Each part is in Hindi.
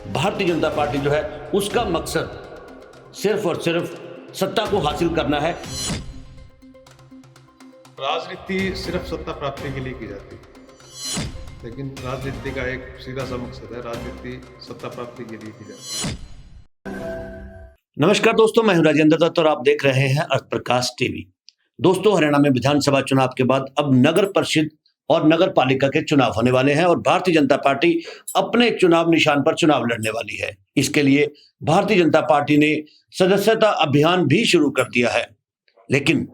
भारतीय जनता पार्टी जो है उसका मकसद सिर्फ और सिर्फ सत्ता को हासिल करना है। राजनीति सिर्फ सत्ता प्राप्ति के लिए की जाती है, लेकिन राजनीति का एक सीधा सा मकसद है, राजनीति सत्ता प्राप्ति के लिए की जाती है। नमस्कार दोस्तों, मैं हूं राजेंद्र दत्त और आप देख रहे हैं अर्थ प्रकाश टीवी। दोस्तों, हरियाणा में विधानसभा चुनाव के बाद अब नगर परिषद और नगर पालिका के चुनाव होने वाले हैं और भारतीय जनता पार्टी अपने चुनाव निशान पर चुनाव लड़ने वाली है। इसके लिए भारतीय जनता पार्टी ने सदस्यता अभियान भी शुरू कर दिया है। लेकिन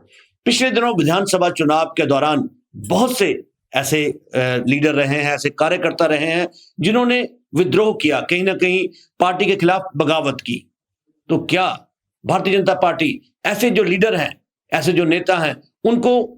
पिछले दिनों विधानसभा चुनाव के दौरान बहुत से ऐसे लीडर रहे हैं, ऐसे कार्यकर्ता रहे हैं जिन्होंने विद्रोह किया, कहीं ना कहीं पार्टी के खिलाफ बगावत की। तो क्या भारतीय जनता पार्टी ऐसे जो लीडर हैं, ऐसे जो नेता हैं, उनको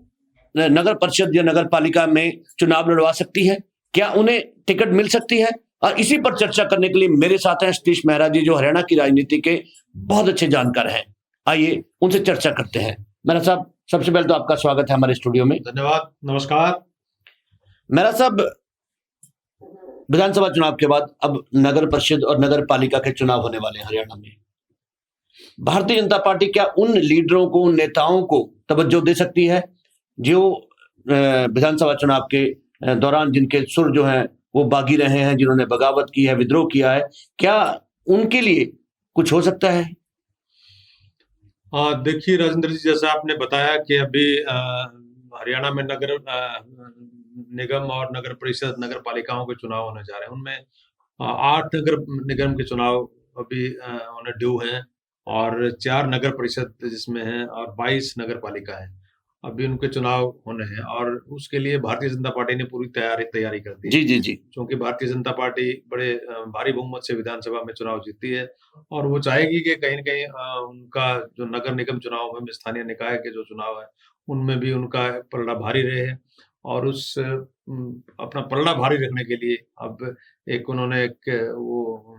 नगर परिषद या नगर पालिका में चुनाव लड़वा सकती है? क्या उन्हें टिकट मिल सकती है? और इसी पर चर्चा करने के लिए मेरे साथ हैं सतीश मेहरा जी, जो हरियाणा की राजनीति के बहुत अच्छे जानकार हैं। आइए उनसे चर्चा करते हैं। मेहरा साहब, सबसे पहले तो आपका स्वागत है हमारे स्टूडियो में। धन्यवाद, नमस्कार। मेहरा साहब, विधानसभा चुनाव के बाद अब नगर परिषद और नगर पालिका के चुनाव होने वाले हैं हरियाणा में। भारतीय जनता पार्टी क्या उन लीडरों को, उन नेताओं को तवज्जो दे सकती है जो विधानसभा चुनाव के दौरान जिनके सुर जो हैं वो बागी रहे हैं, जिन्होंने बगावत की है, विद्रोह किया है? क्या उनके लिए कुछ हो सकता है? देखिए राजेंद्र जी, जैसा आपने बताया कि अभी हरियाणा में नगर निगम और नगर परिषद, नगर पालिकाओं के चुनाव होने जा रहे हैं। उनमें 8 नगर निगम के चुनाव अभी होने ड्यू हैं और 4 नगर परिषद जिसमें हैं और 22 नगर पालिका है। अभी उनके चुनाव होने हैं और उसके लिए भारतीय जनता पार्टी ने पूरी तैयारी कर दी है। जी जी जी। क्योंकि भारतीय जनता पार्टी बड़े भारी बहुमत से विधानसभा में चुनाव जीती है और वो चाहेगी कि कहीं न कहीं उनका जो नगर निगम चुनाव में, स्थानीय निकाय के जो चुनाव है, उनमें भी उनका पलड़ा भारी रहे और उस अपना पलड़ा भारी रखने के लिए अब एक उन्होंने एक वो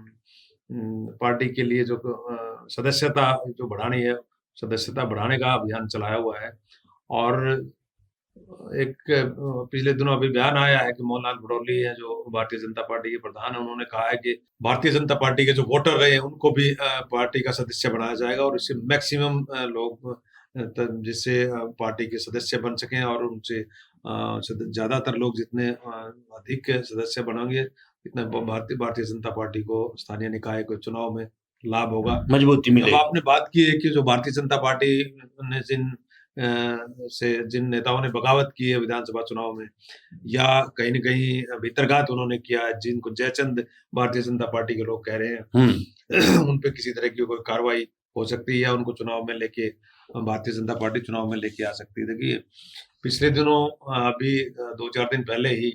पार्टी के लिए जो सदस्यता जो बढ़ानी है, सदस्यता बढ़ाने का अभियान चलाया हुआ है। और एक पिछले दिनों अभी बयान आया है कि मोहनलाल भड़ौली है जो भारतीय जनता पार्टी के प्रधान है, उन्होंने कहा है कि भारतीय जनता पार्टी के जो वोटर रहे हैं उनको भी पार्टी का सदस्य बनाया जाएगा और इससे मैक्सिमम लोग जिससे पार्टी के सदस्य बन सकें और उनसे ज्यादातर लोग जितने अधिक सदस्य बनेंगे, इतना भारतीय जनता पार्टी को स्थानीय निकाय के चुनाव में लाभ होगा, मजबूती अब मिलेगी। आपने बात की है कि जो भारतीय जनता पार्टी ने जिन नेताओं ने बगावत की है विधानसभा चुनाव में या कहीं न कहीं भीतरघात उन्होंने किया है, जिनको जयचंद भारतीय जनता पार्टी के लोग कह रहे हैं, उन पे किसी तरह की कोई कार्रवाई हो सकती है या उनको चुनाव में लेके भारतीय जनता पार्टी चुनाव में लेके आ सकती है। देखिए, पिछले दिनों अभी 2-4 दिन पहले ही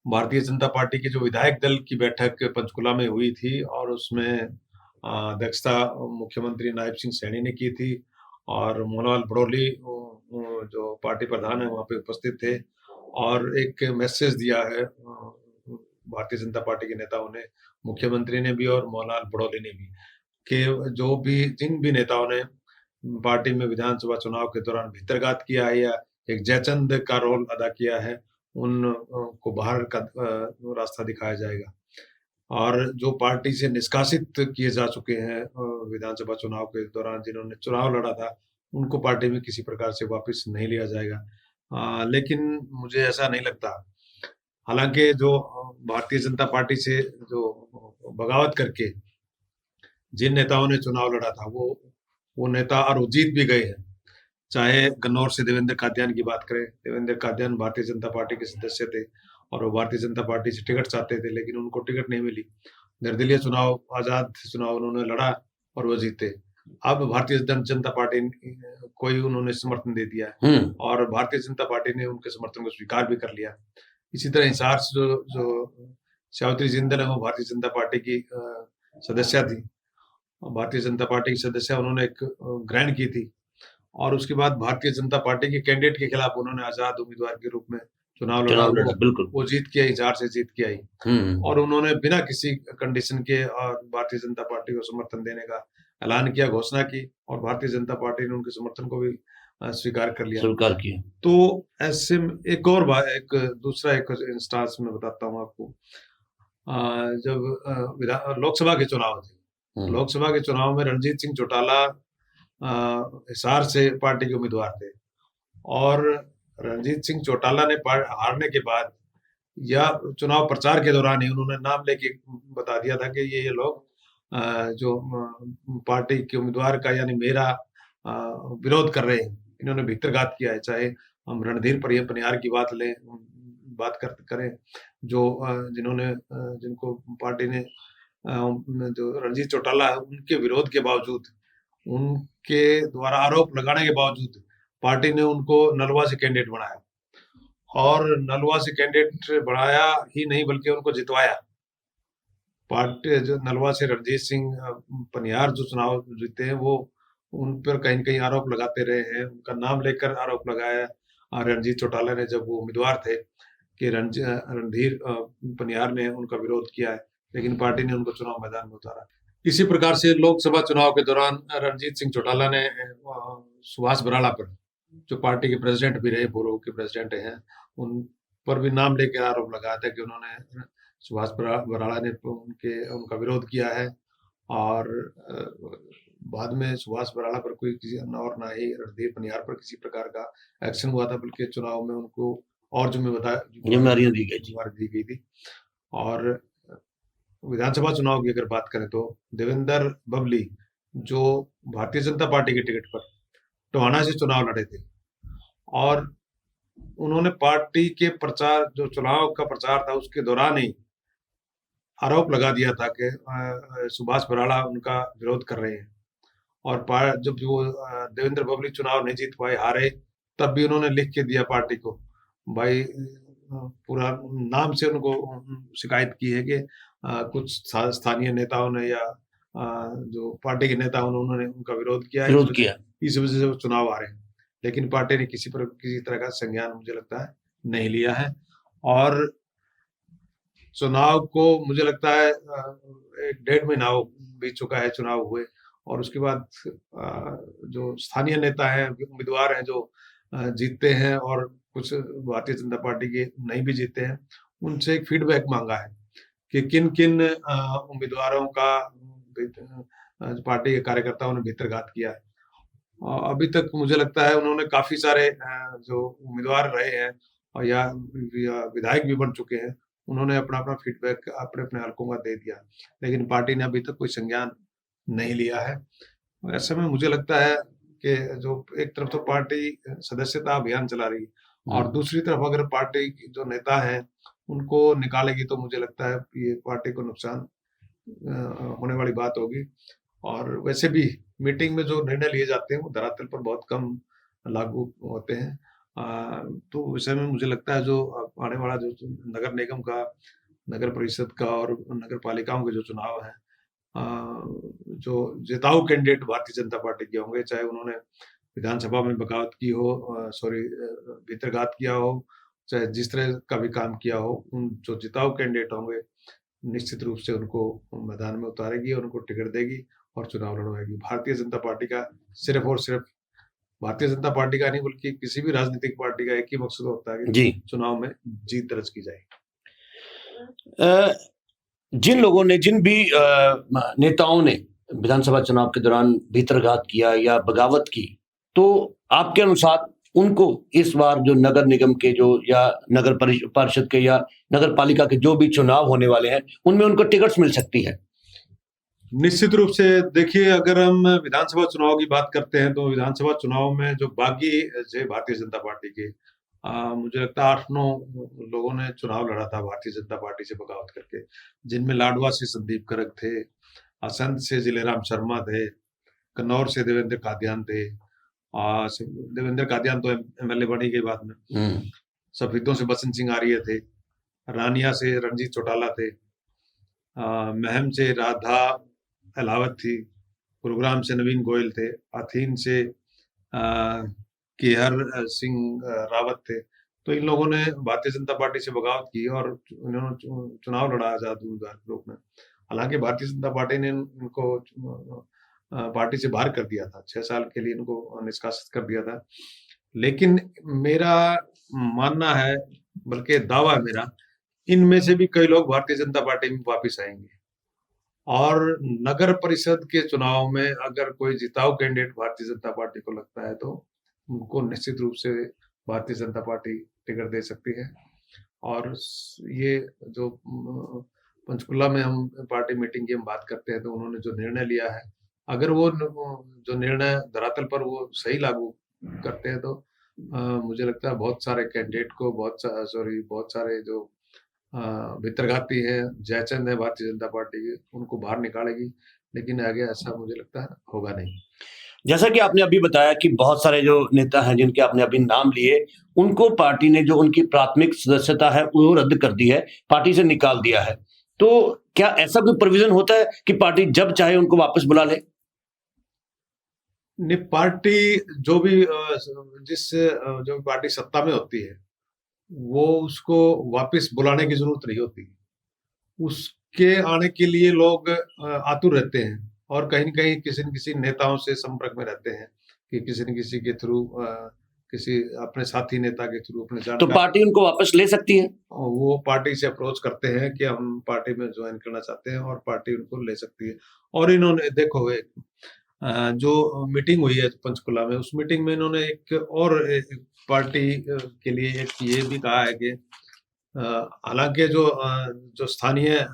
भारतीय जनता पार्टी के जो विधायक दल की बैठक पंचकुला में हुई थी और उसमें अध्यक्षता मुख्यमंत्री नायब सिंह सैनी ने की थी और मोहनलाल भड़ौली जो पार्टी प्रधान है वहाँ पे उपस्थित थे और एक मैसेज दिया है भारतीय जनता पार्टी के नेताओं ने, मुख्यमंत्री ने भी और मोहनलाल भड़ौली ने भी, कि जो भी जिन भी नेताओं ने पार्टी में विधानसभा चुनाव के दौरान भीतरघात किया है या एक जयचंद का रोल अदा किया है, उन को बाहर का रास्ता दिखाया जाएगा। और जो पार्टी से निष्कासित किए जा चुके हैं विधानसभा चुनाव के दौरान जिन्होंने चुनाव लड़ा था, उनको पार्टी में किसी प्रकार से वापस नहीं लिया जाएगा। लेकिन मुझे ऐसा नहीं लगता। हालाँकि जो भारतीय जनता पार्टी से जो बगावत करके जिन नेताओं ने चुनाव लड़ा था, वो नेता और वो जीत भी गए हैं। चाहे गन्नौर से देवेंद्र कादियान की बात करें, देवेंद्र कादियान भारतीय जनता पार्टी के सदस्य थे और वो भारतीय जनता पार्टी से टिकट चाहते थे, लेकिन उनको टिकट नहीं मिली। निर्दलीय चुनाव, आज़ाद चुनाव उन्होंने लड़ा और वो जीते। अब भारतीय जनता पार्टी को ही उन्होंने समर्थन दे दिया है और भारतीय जनता पार्टी ने उनके समर्थन को स्वीकार भी कर लिया। इसी तरह हिसार से जो सावित्री जिंदल है, वो भारतीय जनता पार्टी की सदस्या थी। भारतीय जनता पार्टी की सदस्य उन्होंने एक ग्रहण की थी और उसके बाद भारतीय जनता पार्टी के कैंडिडेट के खिलाफ उन्होंने आजाद उम्मीदवार के रूप में चुनाव लड़ा। बिल्कुल। वो जीत के आई, हिसार से जीत के आई और उन्होंने बिना किसी कंडीशन के और भारतीय जनता पार्टी को समर्थन देने का ऐलान किया, घोषणा की और भारतीय जनता पार्टी ने उनके समर्थन को भी स्वीकार किया। तो ऐसे एक दूसरा एक इंस्टांस में बताता हूँ आपको। जब लोकसभा के चुनाव थे, लोकसभा के चुनाव में रणजीत सिंह चौटाला हिसार से पार्टी के उम्मीदवार थे और रणजीत सिंह चौटाला ने हारने के बाद या चुनाव प्रचार के दौरान ही उन्होंने नाम लेके बता दिया था कि ये लोग जो पार्टी के उम्मीदवार का यानी मेरा विरोध कर रहे हैं। इन्होंने भीतरघात किया है, चाहे हम रणधीर पनियार की बात करें जो जिनको पार्टी ने जो रणजीत चौटाला है उनके विरोध के बावजूद, उनके द्वारा आरोप लगाने के बावजूद पार्टी ने उनको नलवा से कैंडिडेट बनाया और नलवा से कैंडिडेट बढ़ाया ही नहीं बल्कि उनको जितवाया। पार्टी जो नलवा से रणजीत सिंह पनियार जो चुनाव जीते हैं वो उन पर कहीं न कहीं आरोप लगाते रहे हैं, उनका नाम लेकर आरोप लगाया। रणजीत चौटाला ने जब वो उम्मीदवार थे कि रणधीर पनियार ने उनका विरोध किया है, लेकिन पार्टी ने उनको चुनाव मैदान में उतारा। इसी प्रकार से लोकसभा चुनाव के दौरान रणजीत सिंह चौटाला ने सुभाष बराला पर, जो पार्टी के प्रेसिडेंट भी रहे, पूर्व के प्रेसिडेंट हैं, उन पर भी नाम लेकर आरोप लगाया था कि उन्होंने सुभाष बराला ने उनका विरोध किया है और बाद में सुभाष बराला पर कोई किसी और ना ही रणधीर पनियार पर किसी प्रकार का एक्शन हुआ था, बल्कि चुनाव में उनको और जिम्मेदारियां दी गई थी। और विधानसभा चुनाव की अगर बात करें तो देवेंद्र बबली जो भारतीय जनता पार्टी के टिकट पर टोहाना से चुनाव लड़े थे और उन्होंने पार्टी के प्रचार, जो चुनाव का प्रचार था उसके दौरान ही आरोप लगा दिया था कि सुभाष बराला उनका विरोध कर रहे हैं। और जब वो देवेंद्र बबली चुनाव नहीं जीत पाए, हारे, तब भी उन्होंने लिख के दिया पार्टी को, भाई पूरा नाम से उनको शिकायत की है कि कुछ स्थानीय नेताओं ने या जो पार्टी के नेताओं ने उन्होंने उनका विरोध किया, इस वजह से वो चुनाव आ रहे हैं। लेकिन पार्टी ने किसी तरह का संज्ञान मुझे लगता है नहीं लिया है और चुनाव को मुझे लगता है 1.5 महीना बीत चुका है चुनाव हुए और उसके बाद जो स्थानीय नेता हैं, उम्मीदवार हैं जो जीतते हैं और कुछ भारतीय जनता पार्टी के नहीं भी जीते हैं, उनसे एक फीडबैक मांगा है कि किन किन उम्मीदवारों का पार्टी के कार्यकर्ताओं ने भीतरघात किया है। अभी तक मुझे लगता है उन्होंने काफी सारे जो उम्मीदवार रहे हैं और या विधायक भी बन चुके हैं, उन्होंने अपना फीडबैक अपने हलकों का दे दिया, लेकिन पार्टी ने अभी तक कोई संज्ञान नहीं लिया है। ऐसे में मुझे लगता है कि जो एक तरफ तो पार्टी सदस्यता अभियान चला रही है और दूसरी तरफ अगर पार्टी जो नेता हैं उनको निकालेगी तो मुझे लगता है ये पार्टी को नुकसान होने वाली बात होगी। और वैसे भी मीटिंग में जो निर्णय लिए जाते हैं वो धरातल पर बहुत कम लागू होते हैं। तो विषय में मुझे लगता है जो आने वाला जो नगर निगम का, नगर परिषद का और नगर पालिकाओं के जो चुनाव है, जो जिताऊ कैंडिडेट भारतीय जनता पार्टी के होंगे, चाहे उन्होंने विधानसभा में बगावत की हो, भीतरघात किया हो, चाहे जिस तरह का भी काम किया हो, उन जो जिताऊ कैंडिडेट होंगे निश्चित रूप से उनको मैदान में उतारेगी और उनको टिकट देगी और चुनाव लड़वाएगी। भारतीय जनता पार्टी का सिर्फ और सिर्फ भारतीय जनता पार्टी का नहीं बल्कि किसी भी राजनीतिक पार्टी का एक ही मकसद होता है कि चुनाव में जीत दर्ज की जाए। जिन लोगों ने, जिन भी नेताओं ने विधानसभा चुनाव के दौरान भीतरघात किया या बगावत की, तो आपके अनुसार उनको इस बार जो नगर निगम के जो या नगर परिषद के या नगर पालिका के जो भी चुनाव होने वाले हैं उनमें उनको टिकट्स मिल सकती है? निश्चित रूप से देखिए, अगर हम विधानसभा चुनाव की बात करते हैं तो विधानसभा चुनाव में जो बागी थे भारतीय जनता पार्टी के, मुझे लगता है 8-9 लोगों ने चुनाव लड़ा था भारतीय जनता पार्टी से बगावत करके, जिनमें लाडवा से संदीप करक थे, असंध से जिलेराम शर्मा थे, कन्नौर से देवेंद्र कादियान थे, देवेंद्र कादियान तो एमएलए बनी गई बाद में, सफीदों से बसंत सिंह आर्य थे, रानिया से रणजीत चौटाला थे, महम से राधा अलावत थी, गुरुग्राम से नवीन गोयल थे, अथीन से केहर सिंह रावत थे। तो इन लोगों ने भारतीय जनता पार्टी से बगावत की और उन्होंने चुनाव लड़ा आजाद उम्मीदवार के रूप में। हालांकि भारतीय जनता पार्टी ने इनको पार्टी से बाहर कर दिया था, 6 साल के लिए इनको निष्कासित कर दिया था। लेकिन मेरा मानना है, बल्कि दावा है मेरा, इनमें से भी कई लोग भारतीय जनता पार्टी में वापस आएंगे। और नगर परिषद के चुनाव में अगर कोई जिताऊ कैंडिडेट भारतीय जनता पार्टी को लगता है तो उनको निश्चित रूप से भारतीय जनता पार्टी टिकट दे सकती है। और ये जो पंचकुला में हम पार्टी मीटिंग की हम बात करते हैं तो उन्होंने जो निर्णय लिया है, अगर वो जो निर्णय धरातल पर वो सही लागू करते हैं तो मुझे लगता है बहुत सारे कैंडिडेट को बहुत सारे जो भितरघाती है, जयचंद है भारतीय जनता पार्टी के, उनको बाहर निकालेगी। लेकिन आगे ऐसा मुझे लगता है होगा नहीं। जैसा कि आपने अभी बताया कि बहुत सारे जो नेता हैं जिनके आपने अभी नाम लिए, उनको पार्टी ने जो उनकी प्राथमिक सदस्यता है वो रद्द कर दी है, पार्टी से निकाल दिया है। तो क्या ऐसा कोई प्रोविजन होता है कि पार्टी जब चाहे उनको वापस बुला ले? नहीं, पार्टी जो भी जो पार्टी सत्ता में होती है वो उसको वापस बुलाने की जरूरत नहीं होती। उसके आने के लिए लोग आतुर रहते हैं और कहीं न कहीं किसी न किसी नेताओं से संपर्क में रहते हैं कि किसी न किसी के थ्रू किसी अपने साथी नेता के थ्रू अपने तो जानकार पार्टी उनको वापस ले सकती है? वो पार्टी से अप्रोच करते हैं कि हम पार्टी में ज्वाइन करना चाहते हैं और पार्टी उनको ले सकती है। और इन्होंने देखो जो मीटिंग हुई है पंचकुला में, उस मीटिंग में इन्होंने एक पार्टी के लिए एक ये भी कहा है कि हालांकि जो स्थानीय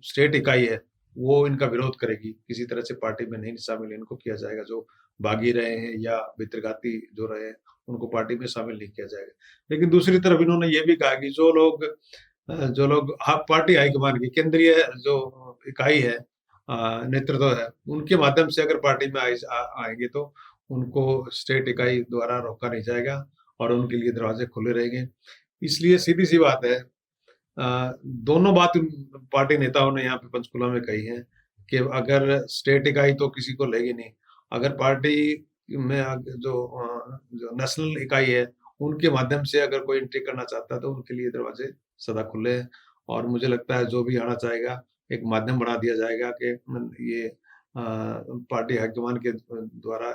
स्टेट इकाई है वो इनका विरोध करेगी, किसी तरह से पार्टी में नहीं शामिल इनको किया जाएगा। जो बागी रहे हैं या भितरघाती जो रहे हैं उनको पार्टी में शामिल नहीं किया जाएगा। लेकिन दूसरी तरफ इन्होंने ये भी कहा कि जो लोग पार्टी हाईकमान की केंद्रीय जो इकाई है, नेतृत्व है, उनके माध्यम से अगर पार्टी में आएंगे तो उनको स्टेट इकाई द्वारा रोका नहीं जाएगा और उनके लिए दरवाजे खुले रहेंगे। इसलिए सीधी सी बात है, दोनों बात पार्टी नेताओं ने यहाँ पे पंचकुला में कही है कि अगर स्टेट इकाई तो किसी को लेगी नहीं, अगर पार्टी में जो नेशनल इकाई है उनके माध्यम से अगर कोई एंट्री करना चाहता है तो उनके लिए दरवाजे सदा खुले हैं। और मुझे लगता है जो भी आना चाहेगा एक माध्यम बना दिया जाएगा कि ये पार्टी हाईकमान के द्वारा,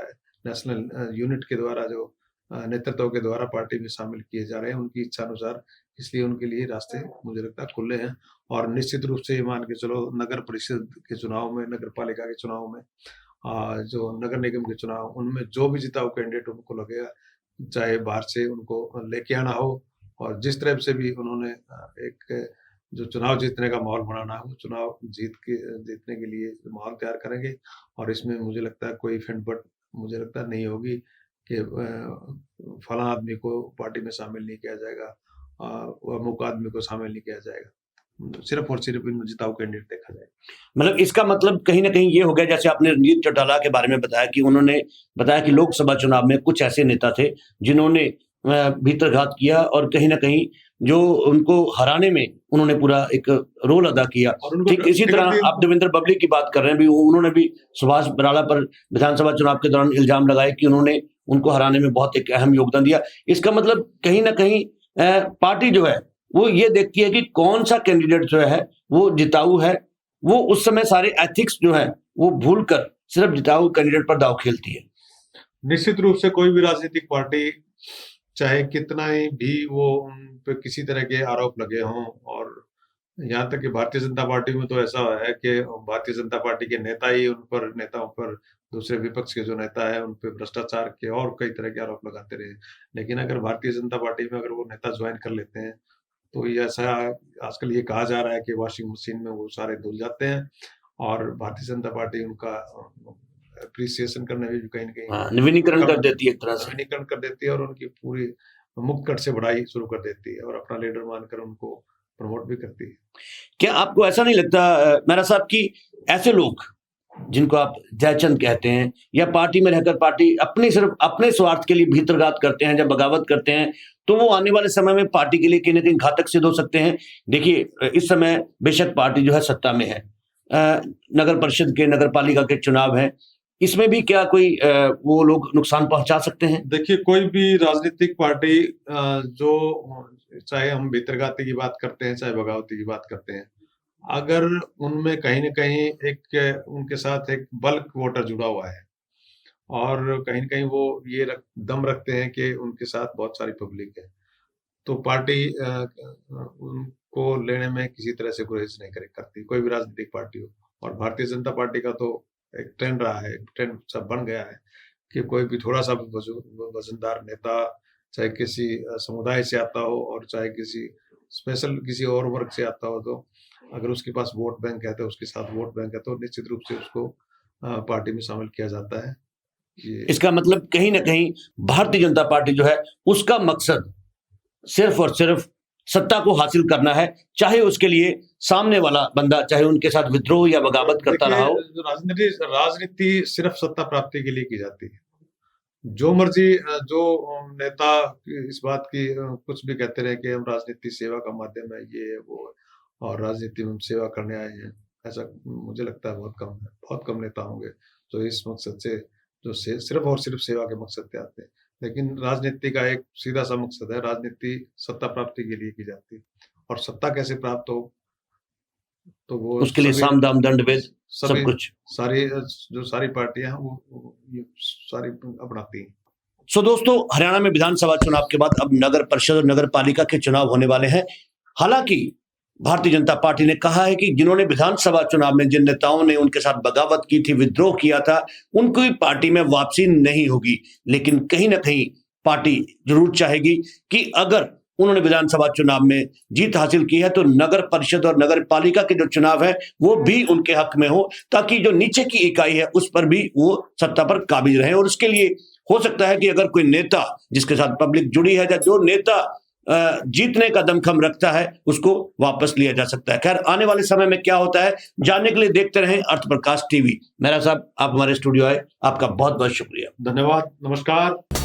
नेशनल यूनिट के द्वारा जो नेतृत्व के द्वारा पार्टी में शामिल किए जा रहे हैं उनकी इच्छा अनुसार, इसलिए उनके लिए रास्ते मुझे लगता है खुले हैं। और निश्चित रूप से ये मान के चलो नगर परिषद के चुनाव में, नगर पालिका के चुनाव में, जो नगर निगम के चुनाव, उनमें जो भी जिताऊ कैंडिडेट उनको लगेगा, चाहे बाहर से उनको लेके आना हो और जिस तरह से भी उन्होंने एक जो चुनाव जीतने का माहौल बनाना है, वो चुनाव जीतने के लिए माहौल तैयार करेंगे। और इसमें मुझे लगता है कोई फेंट-फट मुझे लगता नहीं होगी कि फलां आदमी को पार्टी में शामिल नहीं किया जाएगा, अमुक आदमी को शामिल नहीं किया जाएगा। सिर्फ और सिर्फ इन जिताऊ कैंडिडेट देखा जाएगा। मतलब इसका मतलब कहीं न कहीं ये हो गया, जैसे आपने रणजीत चौटाला के बारे में बताया कि उन्होंने बताया कि लोकसभा चुनाव में कुछ ऐसे नेता थे जिन्होंने भीतरघात किया और कहीं न कहीं जो उनको हराने में उन्होंने पूरा एक रोल अदा किया। और उनको ठीक इसी तरह आप देवेंद्र बबली की बात कर रहे हैं, भी उन्होंने भी सुभाष बराला पर विधानसभा चुनाव के दौरान इल्जाम लगाए कि उन्होंने उनको हराने में बहुत एक अहम योगदान दिया। इसका मतलब कहीं न कहीं पार्टी जो है वो ये देखती है कि कौन-सा कैंडिडेट जो है वो जिताऊ है, वो उस समय सारे एथिक्स जो है वो भूलकर सिर्फ जिताऊ कैंडिडेट पर दांव खेलती है। निश्चित रूप से कोई भी राजनीतिक पार्टी चाहे कितना ही भी वो उन पे किसी तरह के आरोप लगे हों, और यहाँ तक कि भारतीय जनता पार्टी में तो ऐसा है कि भारतीय जनता पार्टी के नेताओं पर दूसरे विपक्ष के जो नेता है उन पे भ्रष्टाचार के और कई तरह के आरोप लगाते रहे। लेकिन अगर भारतीय जनता पार्टी में अगर वो नेता ज्वाइन कर लेते हैं तो ये ऐसा आजकल ये कहा जा रहा है कि वॉशिंग मशीन में वो सारे धुल जाते हैं और भारतीय जनता पार्टी उनका एप्रिसिएशन करने में भी कहीं न कहीं नवीनीकरण कर देती है एक तरह से। नवीनीकरण कर देती है और उनकी पूरी मुक्त कट से बढ़ाई शुरू कर देती है और अपना लीडर मानकर उनको प्रमोट भी करती है। क्या आपको ऐसा नहीं लगता मेहरा साहब कि ऐसे लोग जिनको आप जयचंद कहते हैं या पार्टी में रहकर पार्टी सिर्फ अपने स्वार्थ के लिए भीतरघात करते हैं, जब बगावत करते हैं, तो वो आने वाले समय में पार्टी के लिए कहीं न कहीं घातक सिद्ध हो सकते हैं? देखिए इस समय बेशक पार्टी जो है सत्ता में है, नगर परिषद के, नगर पालिका के चुनाव हैं, इसमें भी क्या कोई वो लोग नुकसान पहुंचा सकते हैं? देखिए कोई भी राजनीतिक पार्टी जो चाहे हम भीतरघाती की बात करते हैं, चाहे बगावती की बात करते हैं, अगर उनमें कहीं न कहीं उनके साथ एक बल्क वोटर जुड़ा हुआ है और कहीं न कहीं वो ये दम रखते हैं कि उनके साथ बहुत सारी पब्लिक है, तो पार्टी को लेने में किसी तरह से गुरेज नहीं करती, कोई भी राजनीतिक पार्टी हो। और भारतीय जनता पार्टी का तो एक ट्रेंड रहा है, ट्रेंड सब बन गया है कि कोई भी थोड़ा सा भी वजनदार नेता, चाहे किसी समुदाय से आता हो और चाहे किसी स्पेशल किसी और वर्ग से आता हो, तो अगर उसके पास वोट बैंक है, तो उसके साथ वोट बैंक है, तो निश्चित रूप से उसको पार्टी में शामिल किया जाता है। इसका मतलब कहीं ना कहीं भारतीय जनता पार्टी जो है उसका मकसद सिर्फ और सिर्फ सत्ता को हासिल करना है, चाहे उसके लिए सामने वाला बंदा चाहे उनके साथ विद्रोह या बगावत करता रहा हो। राजनीति सिर्फ सत्ता प्राप्ति के लिए की जाती है। जो मर्जी जो नेता इस बात की कुछ भी कहते रहे कि हम राजनीति सेवा का माध्यम है, ये वो, और राजनीति में सेवा करने आए हैं, ऐसा मुझे लगता है बहुत कम है। बहुत कम नेता होंगे जो इस मकसद से, जो सिर्फ और सिर्फ सेवा के मकसद से आते हैं। लेकिन राजनीति का एक सीधा सा मकसद है, राजनीति सत्ता प्राप्ति के लिए की जाती है। और सत्ता कैसे प्राप्त हो, तो वो उसके लिए साम दाम दंड भेद सब कुछ सारी पार्टियां वो सारी अपनाती हैं। सो दोस्तों, हरियाणा में विधानसभा चुनाव के बाद अब नगर परिषद और नगर पालिका के चुनाव होने वाले हैं। हालांकि भारतीय जनता पार्टी ने कहा है कि जिन्होंने विधानसभा चुनाव में जिन नेताओं ने उनके साथ बगावत की थी, विद्रोह किया था, उनकी पार्टी में वापसी नहीं होगी। लेकिन कहीं ना कहीं पार्टी जरूर चाहेगी कि अगर उन्होंने विधानसभा चुनाव में जीत हासिल की है तो नगर परिषद और नगर पालिका के जो चुनाव है वो भी उनके हक में हो, ताकि जो नीचे की इकाई है उस पर भी वो सत्ता पर काबिज रहे। और उसके लिए हो सकता है कि अगर कोई नेता जिसके साथ पब्लिक जुड़ी है या जो नेता जीतने का दमखम रखता है उसको वापस लिया जा सकता है। खैर, आने वाले समय में क्या होता है जानने के लिए देखते रहें अर्थ प्रकाश टीवी। मेहरा साहब, आप हमारे स्टूडियो आए, आपका बहुत बहुत शुक्रिया। धन्यवाद, नमस्कार।